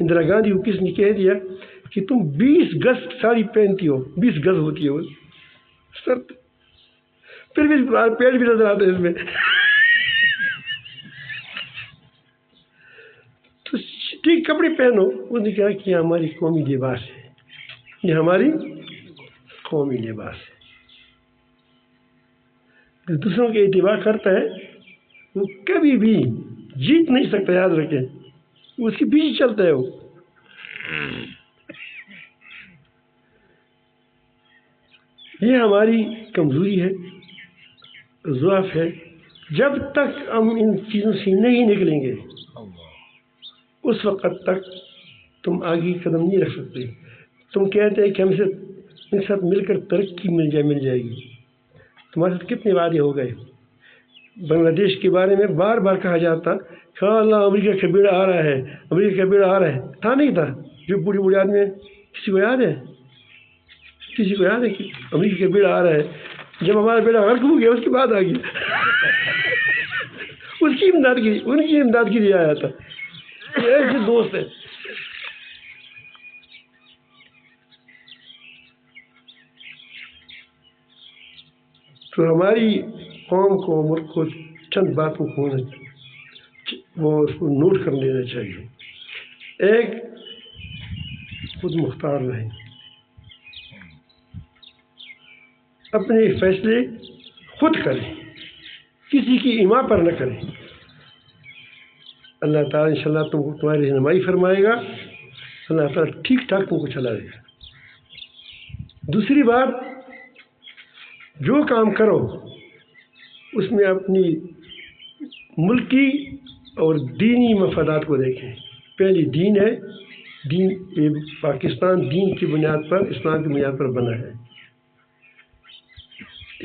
اندرا گاندھی کو کس نے کہہ دیا کہ تم 20 گز ساڑی پہنتی ہو، 20 گز ہوتی ہے وہ سر، پھر بھی پیڑ بھی نظر آتے ہیں اس میں. تو ٹھیک کپڑے پہنو. اس نے کہا کہ یہ ہماری قومی لباس ہے، یہ ہماری قومی لباس ہے. جو دوسروں کے اتباع کرتا ہے وہ کبھی بھی جیت نہیں سکتا، یاد رکھیں. اس کے پیچھے چلتا ہے وہ. یہ ہماری کمزوری ہے، ضعف ہے. جب تک ہم ان چیزوں سے نہیں نکلیں گے اس وقت تک تم آگے قدم نہیں رکھ سکتے. تم کہتے ہیں کہ ہم سے ان ساتھ مل کر ترقی مل جائے گی. تمہارے ساتھ کتنے وعدے ہو گئے؟ بنگلہ دیش کے بارے میں بار بار کہا جاتا کہ اللہ امریکہ کا بیڑا آ رہا ہے، امریکہ کا بیڑا آ رہا ہے. تھا نہیں تھا؟ جو بوڑھے آدمی کسی کو یاد ہے؟ کسی کو یاد ہے کہ امریکہ کا بیڑا آ رہا ہے؟ جب ہمارا بیٹا غرق ہو گیا اس کے بعد آ گیا اس کی امداد کی، ان کی امداد کے لیے آیا تھا. یہ ایسے دوست ہیں. تو ہماری قوم کو، ملک کو چند باتوں کو وہ اس کو نوٹ کر لینا چاہیے. ایک، خود مختار رہیں، اپنے فیصلے خود کریں، کسی کی ایما پر نہ کریں. اللہ تعالیٰ انشاءاللہ تمہاری رہنمائی فرمائے گا، اللہ تعالیٰ ٹھیک ٹھاک تم کو چلائے گا. دوسری بات، جو کام کرو اس میں اپنی ملکی اور دینی مفادات کو دیکھیں. پہلی دین ہے، دین پاکستان دین کی بنیاد پر، اسلام کی بنیاد پر بنا ہے.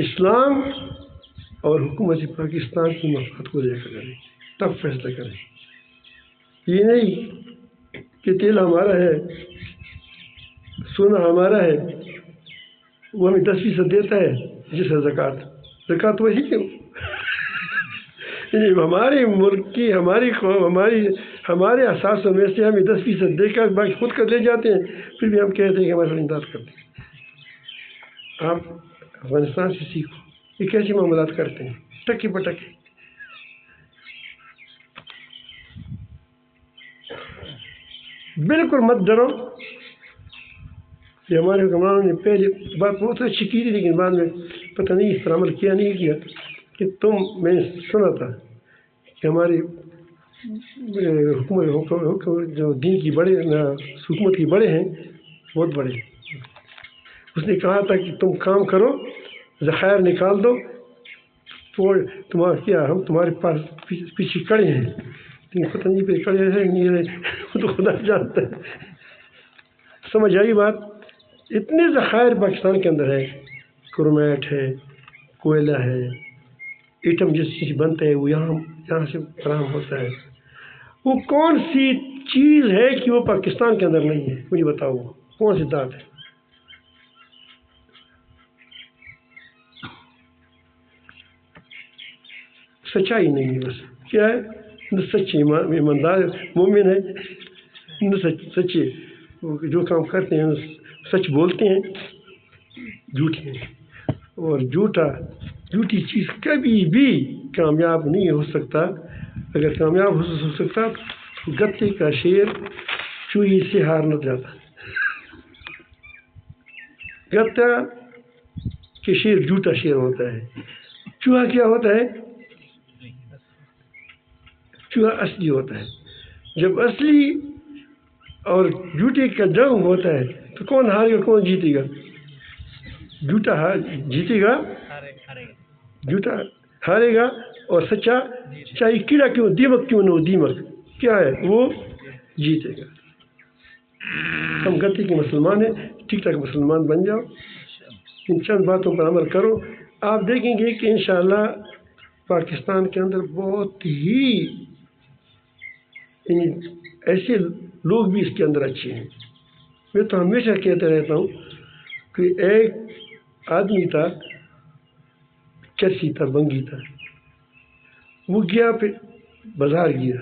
اسلام اور حکومت پاکستان کی مفاد کو دیکھ کر کریں، تب فیصلہ کریں. یہ نہیں کہ تیل ہمارا ہے، سونا ہمارا ہے، وہ ہمیں 10% دیتا ہے جس ہے زکوٰۃ وہی کیوں یعنی ہمارے ملک کی، ہماری قوم، ہمارے اثاثوں میں سے ہمیں 10% دے کر باقی خود کر لے جاتے ہیں، پھر بھی ہم کہتے ہیں کہ ہمارے امداد کرتے ہیں. آپ افغانستان سے سیکھو یہ کیسے معاملات کرتے ہیں، ٹکی پٹکی. بالکل مت ڈرو. یہ ہمارے حکمرانوں نے پہلے بات بہت اچھی کی تھی، لیکن بعد میں پتہ نہیں اس پر عمل کیا نہیں کیا. کہ میں نے سنا تھا کہ ہماری حکومت جو دین کی بڑے حکومت کی بڑے ہیں، بہت بڑے، اس نے کہا تھا کہ تم کام کرو، ذخائر نکال دو، تمہارا کیا ہم تمہارے پاس پیچھے کڑے ہیں، لیکن پتہ نہیں پہ کڑے ہیں نہیں ہے، وہ تو خدا جانتا ہے. سمجھ آئی بات؟ اتنے ذخائر پاکستان کے اندر ہے، کرومیٹ ہے، کوئلہ ہے، ایٹم جس چیز بنتا ہے وہ یہاں سے فراہم ہوتا ہے. وہ کون سی چیز ہے کہ وہ پاکستان کے اندر نہیں ہے؟ مجھے بتاؤ وہ کون سی ذات ہے؟ سچائی نہیں ہے. بس کیا ہے؟ نہ سچے ایماندار مومن ہے، نہ سچے جو کام کرتے ہیں سچ بولتے ہیں، جھوٹ ہیں. اور جھوٹی چیز کبھی بھی کامیاب نہیں ہو سکتا. اگر کامیاب ہو سکتا تو گتے کا شیر چوہی سے ہار نہ جاتا. گتا کہ شیر جھوٹا شیر ہوتا ہے. چوہا کیا ہوتا ہے؟ چوہا اصلی ہوتا ہے. جب اصلی اور جھوٹے کا جنگ ہوتا ہے تو کون ہارے گا، کون جیتے گا؟ جھوٹا جیتے گا، جھوٹا ہارے گا، اور سچا چاہے کیڑا کیوں، دیمک کیوں نہ ہو، دیمک کیا ہے وہ جیتے گا. ہم غلطی کے مسلمان ہیں، ٹھیک ٹھاک مسلمان بن جاؤ، ان چند باتوں پر عمل کرو. آپ دیکھیں گے کہ انشاءاللہ پاکستان کے اندر بہت ہی ایسے لوگ بھی اس کے اندر اچھے ہیں. میں تو ہمیشہ کہتا رہتا ہوں کہ ایک آدمی تھا، چرسی تھا، بنگی تھا، وہ گیا پھر بازار گیا.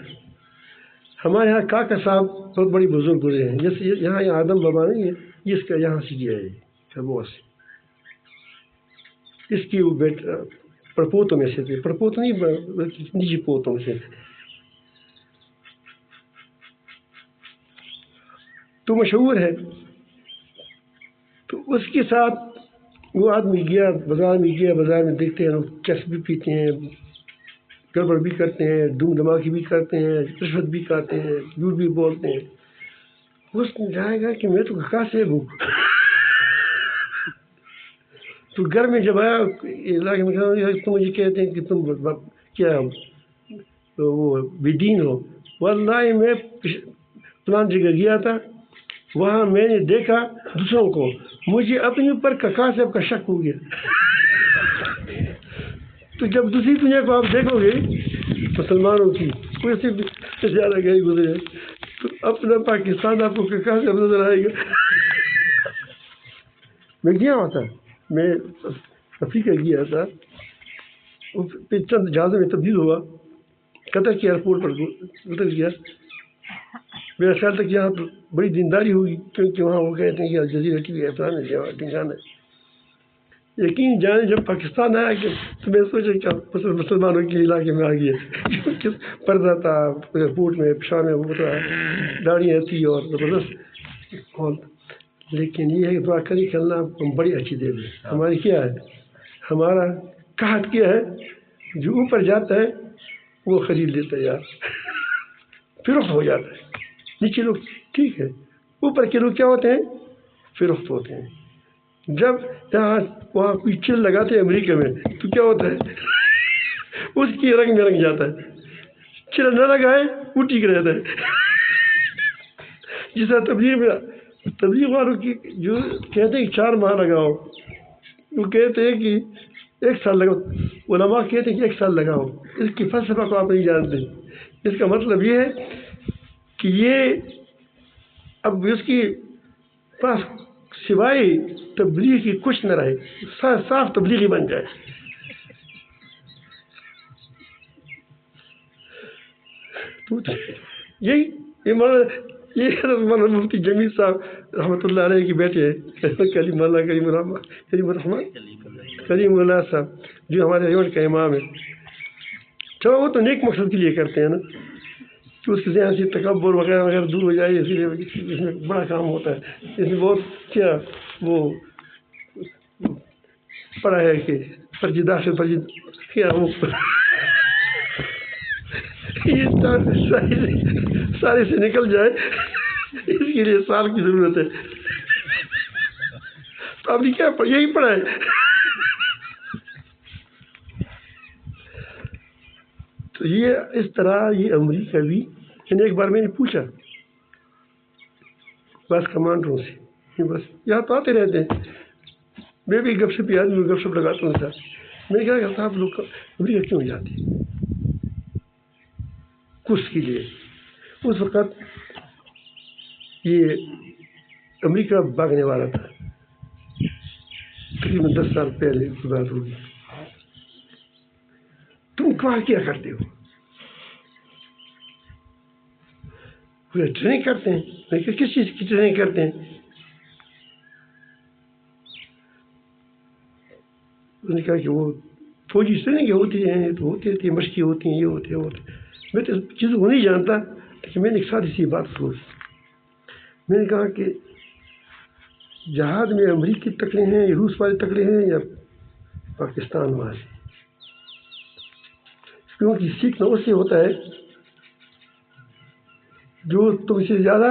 ہمارے یہاں کاکا صاحب بہت بڑی بزرگ گزرے ہیں، جیسے یہاں آدم بابا نہیں ہے، یہ اس کا یہاں سے گیا ہے خربوش سے. اس کی وہ بیٹا پڑپوتوں میں سے تھے، پڑپوت نہیں بلکہ نجی پوتوں سے. تو مشہور ہے. تو اس کے ساتھ وہ آدمی گیا، بازار میں دیکھتے ہیں لوگ چرس بھی پیتے ہیں، گڑبڑ بھی کرتے ہیں، دھوم دھماکی بھی کرتے ہیں، رشوت بھی کھاتے ہیں، جھوٹ بھی بولتے ہیں. اس نے جائے گا کہ میں تو کہاں سے ہوں. تو گھر میں جب آیا علاقے میں تم مجھے کہتے ہیں کہ تم کیا وہ بے دین ہو. واللہ میں فلان جگہ گیا تھا، وہاں میں نے دیکھا دوسروں کو، مجھے اپنے اوپر کاکا صاحب کا شک ہو گیا. تو جب دوسری دنیا کو آپ دیکھو گے مسلمانوں کی کوئی سے زیادہ گئے گزرے، تو اپنا پاکستان آپ کو کاکا صاحب نظر آئے گا. میں گیا ہوتا، میں افریقہ گیا تھا، وہ چند جہازوں میں تبدیل ہوا، قطر کے ایئرپورٹ پر اتر گیا. میرا خیال تھا کہ یہاں تو بڑی دینداری ہوگی، کیونکہ وہاں وہ کہتے ہیں کہ الجزیرہ ٹی وی افران ہے. یقین جانے جب پاکستان آیا کہ تو میں سوچا کہ مسلمانوں کے علاقے میں آ گیا. پردہ تھا ایئرپورٹ میں، پیشاب میں وہ تھا، داڑیاں تھی اور زبردست. لیکن یہ ہے کہ دعا کری کہ اللہ ہم بڑی اچھی دے دے. ہماری کیا ہے، ہمارا قحط کیا ہے، جو اوپر جاتا ہے وہ خرید لیتا ہے یار، فروخت ہو جاتا ہے. نیچے لوگ ٹھیک ہے، اوپر کے لوگ کیا ہوتے ہیں، فروخت ہوتے ہیں. جب یہاں وہاں کوئی چل لگاتے ہیں امریکہ میں تو کیا ہوتا ہے، اس کی رنگ میں رنگ جاتا ہے. چل نہ لگائے وہ ٹھیک رہتا ہے. جس طرح تبلیغ والوں کی جو کہتے ہیں کہ 4 ماہ لگاؤ، وہ کہتے ہیں کہ 1 سال لگاؤ. علماء کہتے ہیں کہ 1 سال لگاؤ. اس کی فلسفہ کو آپ نہیں جانتے. اس کا مطلب یہ ہے کہ یہ اب اس کی پاس سوائے تبلیغ کی کچھ نہ رہے، صاف تبلیغی بن جائے. تو یہی یہ حضرت مفتی جمیل صاحب رحمۃ اللہ علیہ کے بیٹے ہیں، کریم اللہ صاحب جو ہمارے ایونٹ کا امام ہے. چلو وہ تو نیک مقصد کے لیے کرتے ہیں نا، کہ اس کے ذہن سے تکبر وغیرہ وغیرہ دور ہو جائے، اسی لیے اس میں بڑا کام ہوتا ہے. اس میں بہت کیا وہ پڑا ہے کہ فرجی داخل فرجی کیا وہ یہ سارے سے نکل جائے، اس کے لیے سال کی ضرورت ہے. تو آپ نے کیا یہی پڑھا ہے. تو یہ اس طرح یہ امریکہ بھی، ایک بار میں نے پوچھا بس کمانڈروں سے، بس یہاں تو آتے رہتے ہیں، میں بھی گپ شپ آدمی گپ شپ لگاتا ہوں سر. میں نے کہا کہ صاحب لوگ امریکہ کیوں جاتے ہیں؟ کچھ کے لیے. اس وقت یہ امریکہ بھاگنے والا تھا، تقریباً 10 سال پہلے کی بات ہوگی. تم وہاں کیا کرتے ہو؟ ٹریننگ کرتے ہیں. میں کہ کس چیز کی ٹریننگ کرتے ہیں؟ انہوں نے کہا کہ وہ فوجی ٹریننگ ہوتی ہیں، تو ہوتی رہتی ہے، مشقیں ہوتی ہیں، یہ ہوتے ہیں وہ ہوتے ہیں. میں تو چیزوں کو نہیں جانتا، لیکن میں نے ایک سادی سی بات سوچی. میں نے کہا کہ جہاد میں امریکی تکڑے ہیں، روس والے تکڑے ہیں یا پاکستان والے؟ کیونکہ سیکھنا اس سے ہوتا ہے جو تم سے زیادہ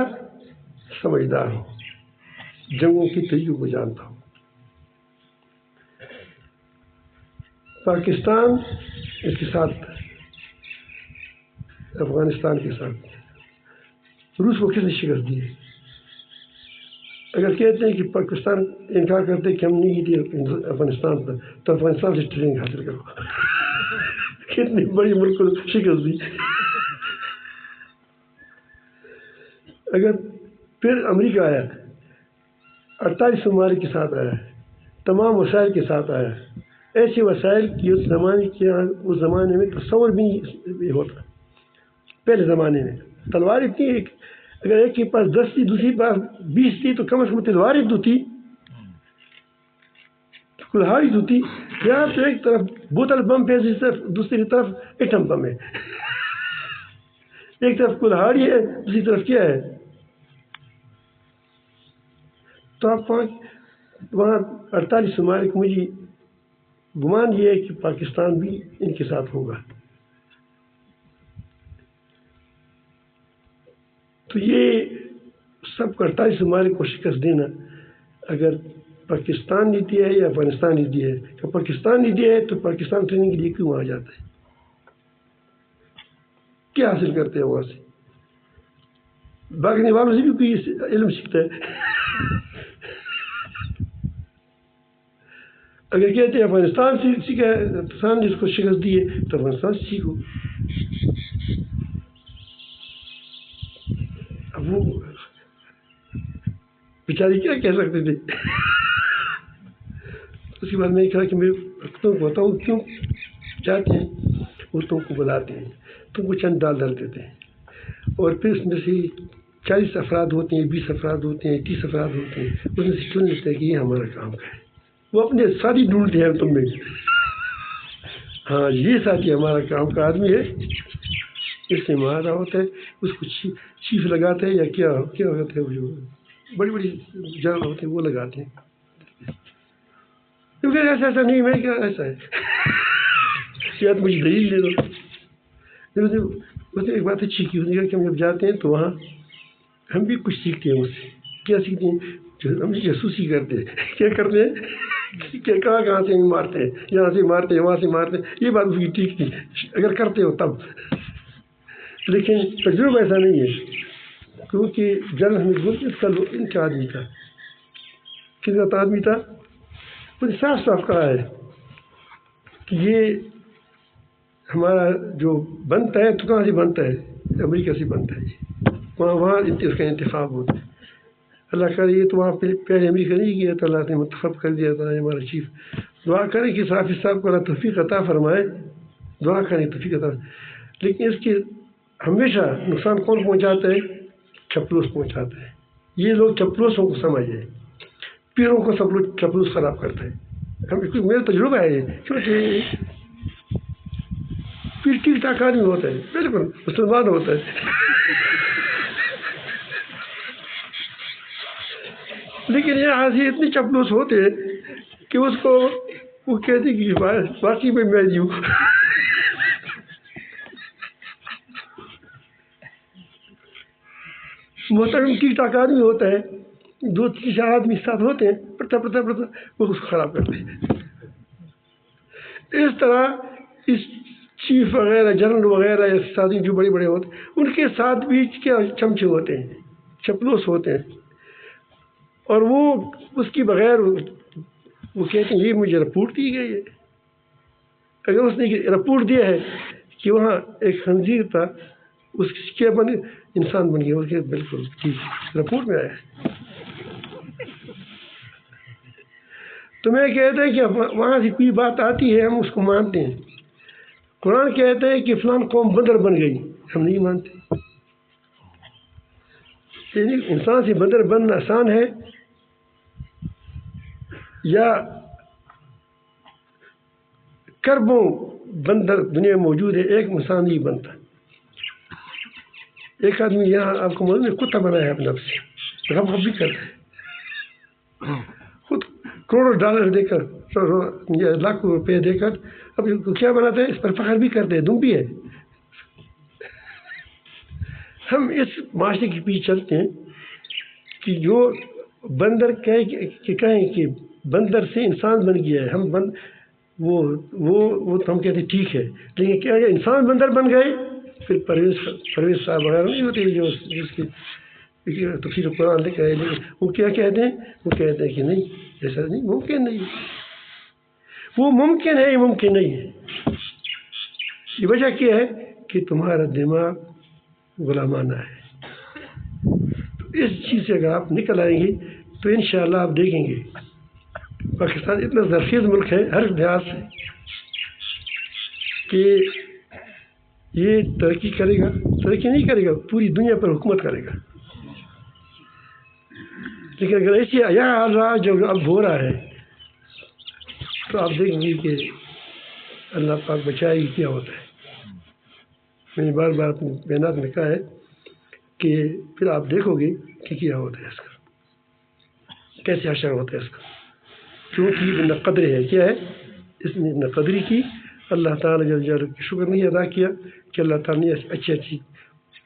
سمجھدار ہو، جنگوں کی طریقوں کو جانتا ہو. پاکستان اس کے ساتھ، افغانستان کے ساتھ روس کو کس نے شکست دی ہے؟ اگر کہتے ہیں کہ پاکستان انکار کرتے ہیں کہ ہم نہیں تھے افغانستان پر، تو افغانستان سے ٹریننگ حاصل کرو. کتنی بڑی ملک کو شکست دی. اگر پھر امریکہ آیا، 48 ممالک کے ساتھ آیا، تمام وسائل کے ساتھ آیا، ایسے وسائل کی اس زمانے میں تصور بھی نہیں ہوتا. پہلے زمانے میں تلوار اتنی، اگر ایک کے پاس 10 تھی، دوسری پاس 20 تھی، تو کم از کم تلوار تو تھی، کلہاڑی تو تھی. یہاں تو ایک طرف بوتل بم ہے، دوسری طرف ایٹم بم ہے. ایک طرف کلہاڑی ہے، دوسری طرف کیا ہے. تو آپ وہاں 48 ممالک، مجھے گمان یہ ہے کہ پاکستان بھی ان کے ساتھ ہوگا. تو یہ سب 48 ممالک کو شکست دینا، اگر پاکستان نے دیا ہے یا افغانستان نے دیا ہے. کہ پاکستان نے دیا ہے تو پاکستان ٹریننگ کے لیے کیوں آ جاتا ہے؟ کیا حاصل کرتے ہیں وہاں سے؟ بھاگنے والوں سے بھی کوئی علم سیکھتا ہے؟ اگر کہتے ہیں افغانستان سے سیکھا ہے، افغانستان نے اس کو شکست دی ہے، تو افغانستان سے سیکھو. اب وہ بیچاری کیا کہہ سکتے تھے؟ اس کے بعد میں نے کہا کہ میں تم کو بتاؤں کیوں جاتے ہیں. وہ تم کو بلاتے ہیں, تم کو چند ڈالر دیتے ہیں, اور پھر اس میں سے 40 افراد ہوتے ہیں, 20 افراد ہوتے ہیں, 30 افراد ہوتے ہیں, اس میں سے چن لیتے ہیں کہ یہ ہمارا کام کا ہے. وہ اپنے ساتھی ڈھونڈتے ہیں تم میں, ہاں یہ ساتھی ہمارا کام کا آدمی ہے, اس سے مارا ہوتا ہے, اس کو چیف لگاتے ہیں یا کیا ہوتا ہے, وہ جو بڑی بڑی جنرل ہوتے ہیں وہ لگاتے ہیں. کیونکہ ایسا نہیں, میں کیا ایسا ہے یا مجھے دلیل دے دو. اس نے ایک بات اچھی کی, اس نے کہا کہ ہم جب جاتے ہیں تو وہاں ہم بھی کچھ سیکھتے ہیں اس سے. کیا سیکھتے ہیں؟ ہم جاسوسی کرتے ہیں. کیا کرتے ہیں کہ کہاں سے مارتے ہیں, یہاں سے مارتے ہیں, وہاں سے مارتے ہیں. یہ بات اس کی ٹھیک تھی اگر کرتے ہو تب, لیکن تجربہ ایسا نہیں ہے. کیونکہ جنرل حمید اس کا ان کا آدمی تھا. کس کا آدمی تھا؟ مجھے صاف کہا ہے کہ یہ ہمارا جو بنتا ہے تو کہاں سے بنتا ہے؟ امریکہ سے بنتا ہے. وہاں اس کا انتخاب ہوتا ہے. اللہ کرے یہ تو وہاں پہلے امریکہ نہیں گیا تو اللہ نے منتخب کر دیا تھا ہمارا چیف. دعا کریں کہ صحافی صاحب کو اللہ توفیق عطا فرمائے, دعا کریں توفیق عطا. لیکن اس کے ہمیشہ نقصان کون پہنچاتا ہے؟ چپلوس پہنچاتا ہے. یہ لوگ چپلوسوں کو سمجھے, پیروں کو سب لوگ چپلوس خراب کرتا ہے. میرا تجربہ ہے کیونکہ پھر ٹھیک ٹھاک آدمی ہوتا ہے, بالکل مسلمان ہوتا ہے, لیکن یہاں سے اتنے چپلوس ہوتے ہیں کہ اس کو وہ کہتے کہ باقی میں ہوں. محترم ٹھیک ٹھاک آدمی ہوتا ہے, 2-3 آدمی ساتھ ہوتے ہیں, پڑھتا وہ اس کو خراب کرتے ہیں. اس طرح اس چیف وغیرہ, جنرل وغیرہ یا ساتھی جو بڑے بڑے ہوتے ہیں, ان کے ساتھ بھی کیا چمچے ہوتے ہیں, چپلوس ہوتے ہیں. اور وہ اس کی بغیر وہ کہتے ہیں یہ مجھے رپورٹ دی گئی ہے. اگر اس نے رپورٹ دیا ہے کہ وہاں ایک خنزیر تھا, اس کیا بن انسان بن گیا, اس کے بالکل ٹھیک رپورٹ میں آیا ہے. تو میں کہتا ہے کہ وہاں سے کوئی بات آتی ہے ہم اس کو مانتے ہیں. قرآن کہتا ہے کہ فلان قوم بندر بن گئی, ہم نہیں مانتے. یعنی انسان سے بندر بننا آسان ہے یا کربوں بندر دنیا میں موجود ہے, ایک انسان نہیں بنتا. ایک آدمی یہاں آپ کو معلوم ہے کتا بنایا ہے اپنے آپ سے, غم بھی کرتا ہے, خود کروڑوں ڈالر دے کر, لاکھوں روپے دے کر, اب کیا بناتا ہے, اس پر فخر بھی کرتے ہیں, دم بھی ہے. ہم اس معاشرے کے پیچھے چلتے ہیں کہ جو بندر کہیں کہ بندر سے انسان بن گیا ہے, ہم وہ تو ہم کہتے ہیں ٹھیک ہے, لیکن کیا انسان بندر بن گئے, پھر پرویز صاحب وغیرہ نہیں ہوتے جو جس کی تفسیر قرآن لکھا ہے, لیکن وہ کیا کہتے ہیں, وہ کہتے ہیں کہ نہیں ایسا نہیں, ممکن نہیں, وہ ممکن ہے, یہ ممکن نہیں ہے. یہ وجہ کیا ہے کہ تمہارا دماغ غلامانہ ہے. تو اس چیز سے اگر آپ نکل آئیں گے تو انشاءاللہ آپ دیکھیں گے پاکستان اتنا زرخیز ملک ہے ہر لحاظ سے کہ یہ ترقی کرے گا, ترقی نہیں کرے گا, پوری دنیا پر حکومت کرے گا. لیکن اگر ایسی یہ حال رہا جو اب ہو رہا ہے تو آپ دیکھیں گے کہ اللہ پاک بچائے گی کیا ہوتا ہے. میں نے بار بار اپنے بیانات میں کہا ہے کہ پھر آپ دیکھو گے کہ کیا ہوتا ہے اس کا, کیسے حشر ہوتا ہے اس کا. کیونکہ اتنا قدر ہے, کیا ہے اس نے اتنا قدری کی, اللہ تعالیٰ جل جلالہ کا شکر نہیں ادا کیا کہ اللہ تعالیٰ نے اچھی اچھی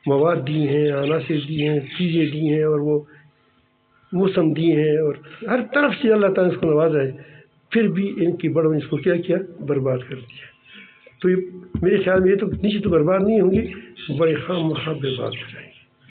مواد دی ہیں, عناصر دی ہیں, چیزیں دی ہیں, اور وہ موسم دیے ہیں, اور ہر طرف سے اللہ تعالیٰ نے اس کو نوازا ہے, پھر بھی ان کی بڑوں نے اس کو کیا برباد کر دیا. تو یہ میرے خیال میں یہ تو نیچے تو برباد نہیں ہوں گی, بڑے خام برباد ہو جائیں گے.